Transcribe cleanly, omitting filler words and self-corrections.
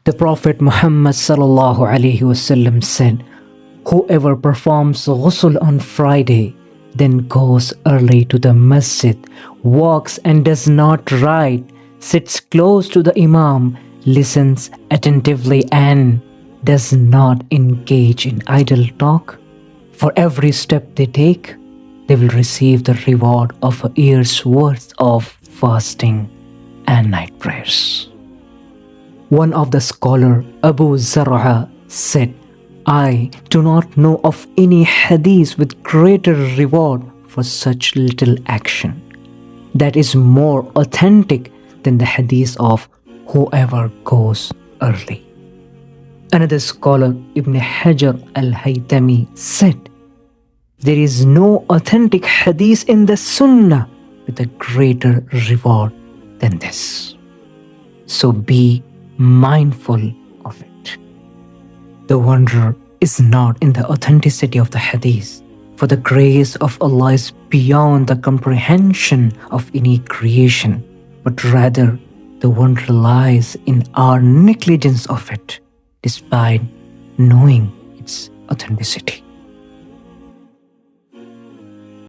The Prophet Muhammad sallallahu alaihi wasallam said, "Whoever performs ghusl on Friday, then goes early to the Masjid, walks and does not ride, sits close to the Imam, listens attentively and does not engage in idle talk, for every step they take, they will receive the reward of a year's worth of fasting and night prayers." One of the scholar, Abu Zar'a, said, "I do not know of any hadith with greater reward for such little action that is more authentic than the hadith of whoever goes early." Another scholar, Ibn Hajar al-Haytami, said, "There is no authentic hadith in the Sunnah with a greater reward than this. So be mindful of it." The wonder is not in the authenticity of the hadith, for the grace of Allah is beyond the comprehension of any creation, but rather the wonder lies in our negligence of it, despite knowing its authenticity.